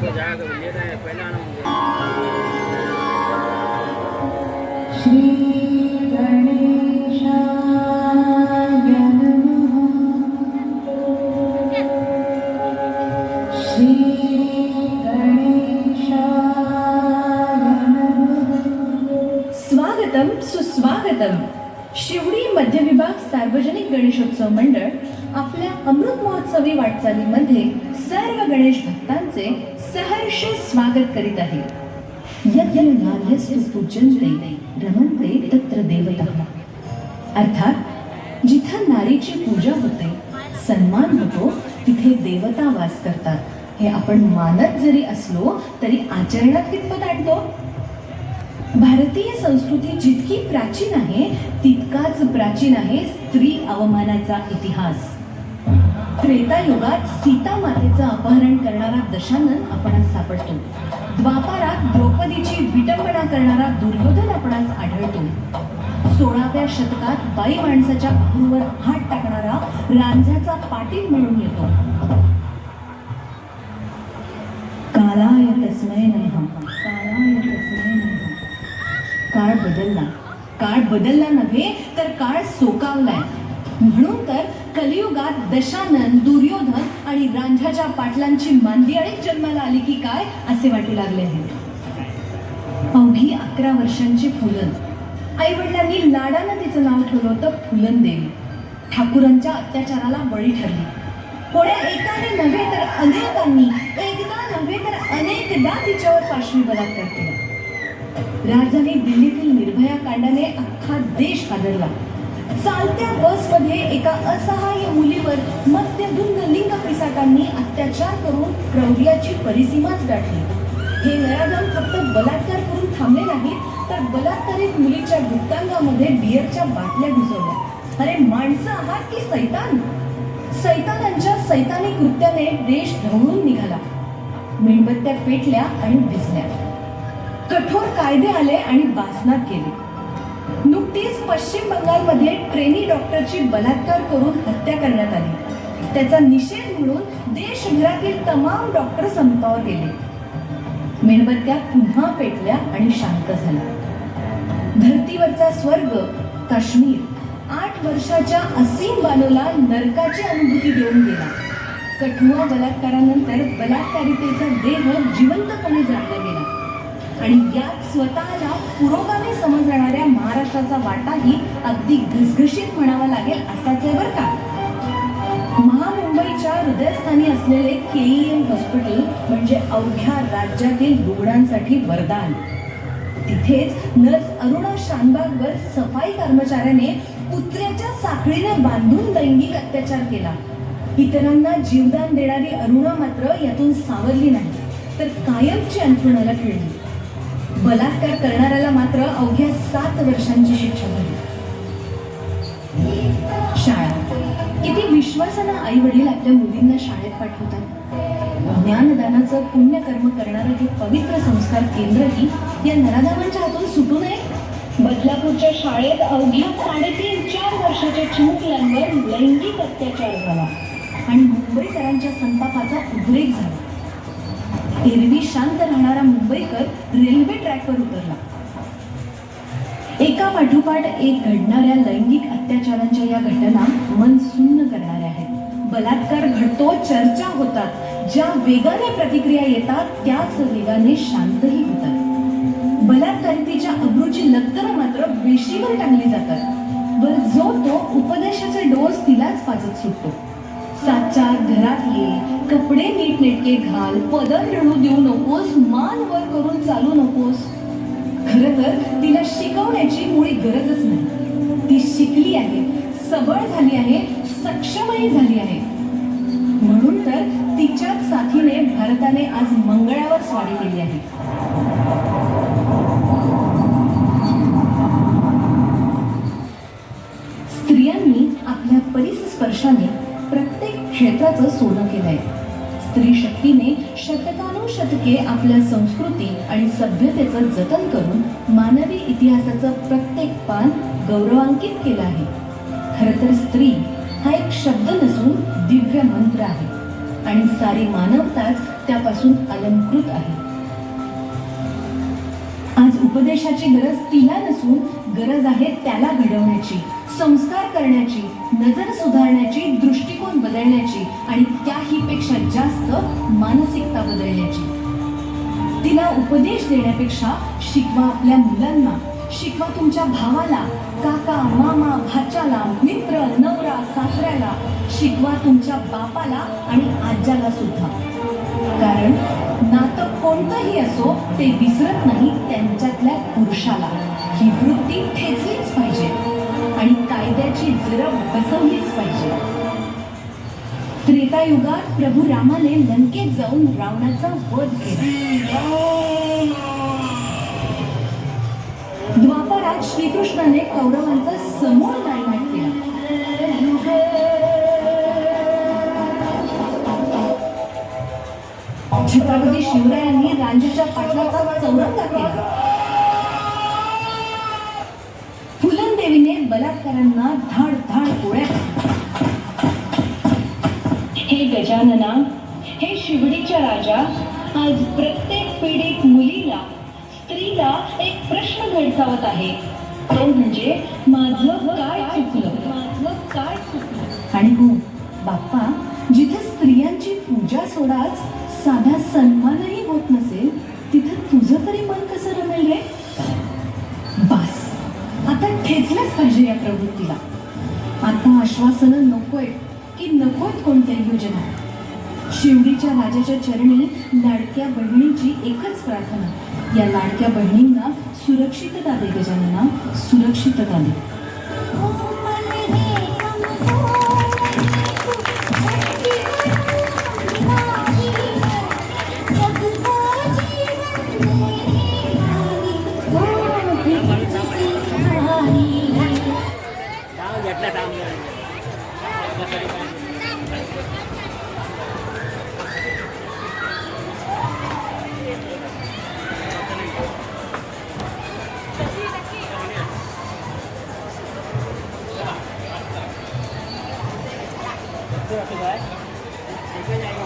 श्री गणेशाय नमः। श्री गणेशाय नमः। स्वागतम सुस्वागतम। शिवडी मध्य विभाग सार्वजनिक गणेशोत्सव मंडळ आपल्या अमृत महोत्सवी वाटचालीमध्ये सर्व गणेश भक्तांचे सहर्ष स्वागत करीत आहे। यज्ञ नार्यस्तु पूज्यन्ते रमन्ते तत्र देवताः। अर्थात जिथं नारीची पूजा होते, सन्मान होतो, तिथे देवता वास करतात। हे आपण मानत जरी असलो तरी आचरणात कितपत आणतो? भारतीय संस्कृती जितकी प्राचीन आहे तितकाच प्राचीन आहे स्त्री अवमानाचा इतिहास। त्रेतायुगात सीता मातेचं अपहरण करणारा दशानन आपणास सापडतो। द्वापारात द्रौपदीची विटंबना करणारा दुर्योधन आपणास आढळतो। 16व्या शतकात बाई माणसाच्या अब्रूवर हात टाकणारा रांझ्याचा पाटील मिळून येतो। कालाय तस्मै नमः, कालाय तस्मै नमः। काळ बदलला नव्हे तर काळ सोकावलाय। म्हणून तर कलियुगात दशानन, दुर्योधन आणि रांझ्याच्या पाटलांची मांदियाळीच जन्माला आली की काय असे वाटू लागले आहे। अवघी 11 वर्षांची फुलन, आई वडिलांनी लाडानं तिचं नाव ठेवलं होतं फुलन देवी। ठाकुरांच्या अत्याचाराला बळी ठरली। कोण्या एकाने नव्हे तर अनेकांनी, एकदा नव्हे तर अनेकदा तिच्यावर पाशवी बलात्कार केला। राजधानी दिल्लीतील निर्भया कांडाने अख्खा देश हादरला। चालत्या बसमध्ये एका असहाय्य मुलीवर मद्यधुंद लिंग पिसाटांनी अत्याचार करून क्रौर्याची परिसीमाच गाठली। हे नराधम फक्त बलात्कार करून थांबले नाहीत तर बलात्कारित मुलीच्या गुप्तांगामध्ये बियरच्या बाटल्या घुसवल्या। अरे माणसं आहात की सैतान? सैतानांच्या सैतानी कृत्याने देश ढवळून निघाला। मेणबत्त्या पेटल्या आणि भिजल्या। कठोर कायदे आले आणि बासनात गेले। नुकतीच पश्चिम बंगालमध्ये ट्रेनी डॉक्टरची बलात्कार करून हत्या करण्यात आली। त्याचा निषेध म्हणून देशभरातील तमाम डॉक्टर संपावर गेले। मेणबत्त्या पुन्हा पेटल्या आणि शांत झाला। धर्तीवरचा स्वर्ग काश्मीर 8 वर्षाच्या असीम बानूला नरकाची अनुभूती देऊन गेला। कठुआ बलात्कारानंतर बलात्कारितेचा देह जिवंतपणे जाळला गेला आणि यात स्वतःला पुरोगामी समजणाऱ्या महाराष्ट्राचा वाटाही अगदी घसघशीत म्हणावा लागेल असाच आहे बरं का। महामुंबईच्या हृदयस्थानी असलेले KEM हॉस्पिटल म्हणजे अवघ्या राज्यातील रुग्णांसाठी वरदान। तिथेच नर्स अरुणा शानबागवर सफाई कर्मचाऱ्याने कुत्र्याच्या साखळीने बांधून लैंगिक अत्याचार केला। इतरांना जीवदान देणारी अरुणा मात्र यातून सावरली नाही तर कायमची अंथरुणाला खिळली। बलात्कार करणाऱ्याला मात्र अवघ्या 7 वर्षांची शिक्षा झाली। शाळा किती विश्वासानं आई वडील आपल्या मुलींना शाळेत पाठवतात। ज्ञानदानाचं पुण्यकर्म करणारं हे पवित्र संस्कार केंद्रही या नराधमांच्या हातून सुटू नये। बदलापूरच्या शाळेत अवघ्या 3.5-4 वर्षाच्या चिमुकल्यांवर लैंगिक अत्याचार झाला आणि मुंबईकरांच्या संतापाचा उद्रेक झाला। एरवी शांत राहणारा मुंबईकर रेल्वे ट्रॅकवर उतरला। एका पाठोपाठ एक घडणाऱ्या लैंगिक अत्याचारांच्या या घटना मन सुन्न करणाऱ्या आहेत। बलात्कार घडतो, चर्चा होतात, ज्या वेगाने प्रतिक्रिया येतात त्याच वेगाने शांतही होतात। बलात्कारितेच्या अब्रूची लक्तरं मात्र वेशीवर टांगली जातात। वर जो तो उपदेशाचे डोस तिलाच पाजत सुटतो। 7-4 घरात ये, कपडे नीटनेटके घाल, पदर रडू देऊ नकोस, मान वर करून चालू नकोस। खरं तर तिला शिकवण्याची मुळी गरजच नाही। ती शिकली आहे, सबळ झाली आहे, सक्षमही झाली आहे। म्हणून तर तिच्याच साथीने भारताने आज मंगळावर स्वारी केली आहे। स्त्रियांनी आपल्या परिस्पर्शाने प्रत्येक क्षेत्राचं सोनं केलंय। स्त्री शक्तीने शतकानुशतके आपल्या संस्कृती आणि सभ्यतेचं जतन करून मानवी इतिहासाचं प्रत्येक पान गौरवांकित केलं आहे। खरं तर स्त्री हा एक शब्द नसून दिव्य मंत्र आहे आणि सारी मानवताच त्यापासून अलंकृत आहे. आज उपदेशाची गरज तिला नसून गरज आहे त्याला घडवण्याची, संस्कार करण्याची, नजर सुधारण्याची, दृष्टिकोन बदलण्याची आणि त्याही पेक्षा जास्त मानसिकता बदलण्याची. तिला उपदेश देण्यापेक्षा शिकवा आपल्या मुलांना, शिकवा तुमच्या भावाला, काका, मामा, भाच्याला, मित्र, नवरा, सासऱ्याला, शिकवा तुमच्या बापाला आणि आज्याला सुद्धा. कारण नातं कोणतंही असो ते विसरत नाही त्यांच्यातल्या पुरुषाला. ही वृत्ती ठेचलीच पाहिजे आणि कायद्याची जरब बसवलीच पाहिजे. त्रेतायुगात प्रभू रामाने लंकेत जाऊन रावणाचा वध केला. द्वापारात श्रीकृष्णाने कौरवांचा समूळ नायनाट केला. छत्रपती शिवरायांनी रांझ्याच्या पाटलाचा चौरंगा केला. फुलनदेवीने बलात्कारांना धाड धाड गोळ्या. हे गजानना, हे शिवडीच्या राजा, आज प्रत्येक पीडित मुलीला, स्त्रीला एक प्रश्न भेडसावत आहे. तो म्हणजे माझं काय चुकलं. आणि हो बाप्पा, जिथे स्त्रियांची पूजा सोडाच साधा सन्मानही होत नसेल तिथे तुझं तरी मन कसं रमेल रे? बस, आता ठेचलंच पाहिजे या प्रवृत्तीला. आता आश्वासनं नकोय की नकोत कोणत्याही योजना. शिवडीच्या राजाच्या चरणी लाडक्या बहिणींची एकच प्रार्थना, या लाडक्या बहिणींना सुरक्षितता दे गजानना, सुरक्षितता दे. Itu aku, Pak. Itu